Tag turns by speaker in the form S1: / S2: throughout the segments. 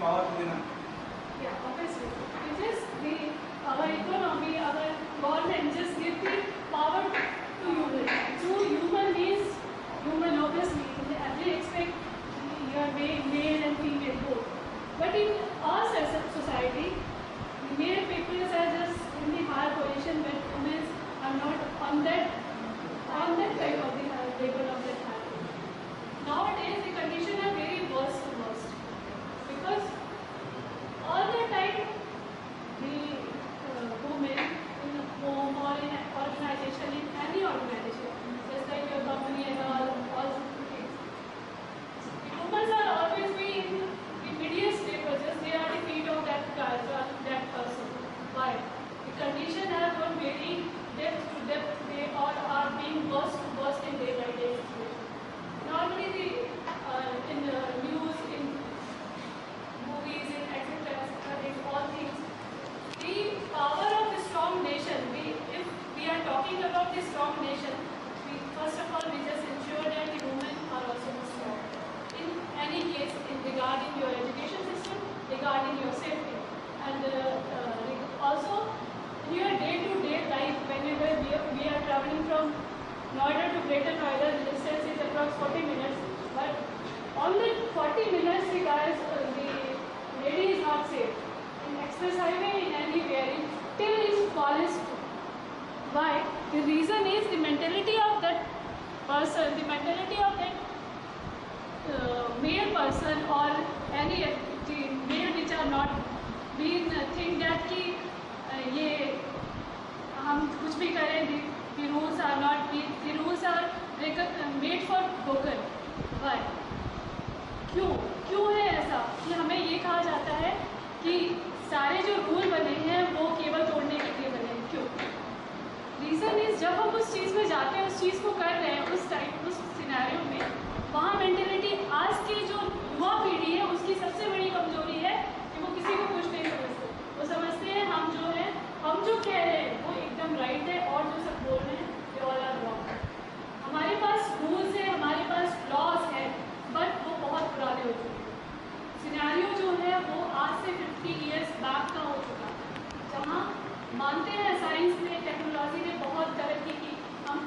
S1: power to the
S2: Yeah, obviously. It is our economy, our government just give the power to human. So human means human, obviously. In every aspect, you are male and female both. But in our society, male people are just in the higher position, but women are not on that type of the level of that hierarchy. Nowadays, the conditions are very worse to worst because all the time the women in a home or in an organization, in any organization, just like your company and all things, the women are always be in the media papers, just they are the feet of that guy, that person. Why? The conditions have gone very depth to depth, they all are being worse to worse in day by day situation. Normally the in news, in movies, in etc. in all things, the power of a strong nation, if we are talking about the strong nation, first of all we just ensure that the women are also strong. In any case, regarding your education system, regarding your safety, and also in your day-to-day life, whenever we are traveling from Noida to Greater Noida, the distance is approx 40 minutes, but on the 40 minutes the lady is not safe. In express highway, in anywhere, till its college. Why? The reason is the mentality of that person, the mentality of that male person or any male which are not being think that कि ये हम कुछ भी करें, the rules are not, the rules are made for broken. Why? क्यों है ऐसा कि हमें ये कहा जाता है कि सारे जो रूल बने हैं वो केवल तोड़ने के लिए बने हैं? क्यों? रीज़न इज जब हम उस चीज़ में जाते हैं, उस चीज़ को कर रहे हैं, उस सिनेरियो में, वहाँ मेंटेलिटी आज की जो युवा पीढ़ी है उसकी सबसे बड़ी कमजोरी है कि वो किसी को कुछ नहीं समझते। वो समझते हैं हम जो कह रहे हैं वो एकदम राइट है और जो सब बोल रहे हैं ये ऑल आर रॉन्ग। हमारे पास रूल्स है, हमारे पास लॉज है, बट वो बहुत पुराने हो चुके हैं। सिनेरियो जो है वो आज से 50 ईयर्स बैक का हो चुका है, जहाँ मानते हैं साइंस ने, टेक्नोलॉजी ने बहुत तरक्की की, हम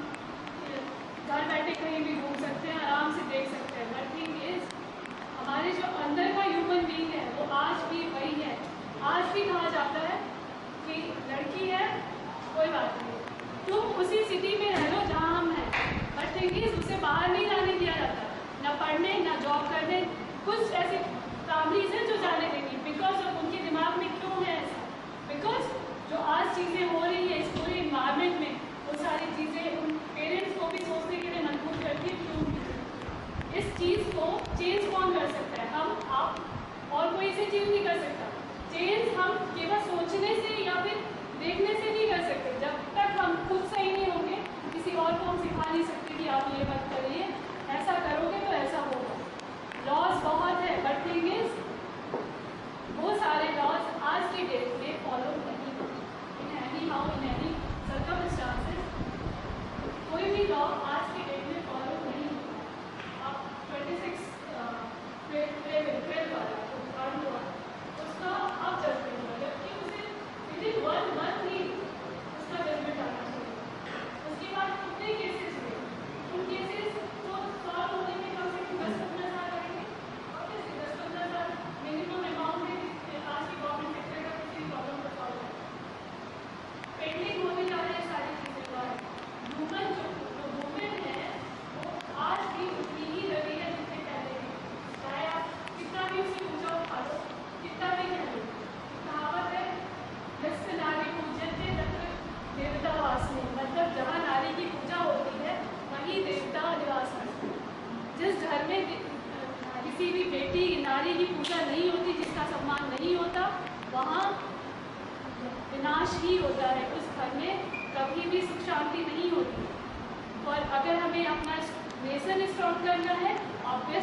S2: घर बैठे कहीं भी घूम सकते हैं, आराम से देख सकते हैं। बट थिंग इज हमारे जो अंदर का ह्यूमन बीइंग है वो आज भी वही है। आज भी कहा जाता है कि लड़की है कोई बात नहीं, तुम उसी सिटी में रह लो जहाँ हम हैं, बट थिंग इज उसे बाहर नहीं जाने दिया जाता, ना पढ़ने ना जॉब करने। कुछ ऐसे फैमिलीज हैं जो जाने देंगी बिकॉज ऑफ उनके दिमाग में क्यों है ऐसा, बिकॉज जो आज चीज़ें हो रही है इस पूरे इन्वायरमेंट में, वो सारी चीज़ें उन पेरेंट्स को भी सोचने के लिए मजबूर करती है क्यों। इस चीज़ को चेंज कौन कर सकता है? हम, आप, और कोई इसे चेंज नहीं कर सकता। चेंज हम केवल सोचने से या फिर देखने से नहीं कर सकते। जब तक हम खुद सही नहीं होंगे, किसी और को हम सिखा नहीं सकते कि आप ये मत करिए, ऐसा करोगे तो ऐसा होगा। लॉज बहुत है, बट थिंग इज वो सारे लॉज आज की डेट में फॉलो नहीं होते। In any how, in any circumstances कोई भी लॉ आज की डेट में फॉलो नहीं होता। आप 26 वाला उसका आप जजमेंट होगा, जबकि उसे विदिन 1 मंथ ही उसका जजमेंट आना चाहिए। उसके बाद कितने केसेस हुए, उन केसेस को सॉल्व होने में कम से कम 10-15 साल लगेंगे। और कैसे 10-15 साल मिनिमम अमाउंट है आज की गवर्नमेंट सेक्टर का किसी प्रॉब्लम को सॉल्व करना। पेंडिंग होने जा रहे हैं सारी चीज़ें। जो वुमेन है वो आज भी उतनी ही लगी है जितने पहले है, चाहे आप कितना भी उससे पूछो खा लो, कितना भी कह लो। कहावत है यस्य नारी पूज्यते तत्र देवता वासने, मतलब जहाँ नारी की पूजा होती है वहीं देवता निवास करते हैं। जिस घर में किसी भी बेटी नारी की पूजा नहीं होती, जिसका सम्मान नहीं होता, वहाँ विनाश ही होता है। उस घर में कभी भी सुख शांति नहीं होती। और अगर हमें अपना नेशन स्ट्रॉन्ग करना है, ऑब्वियस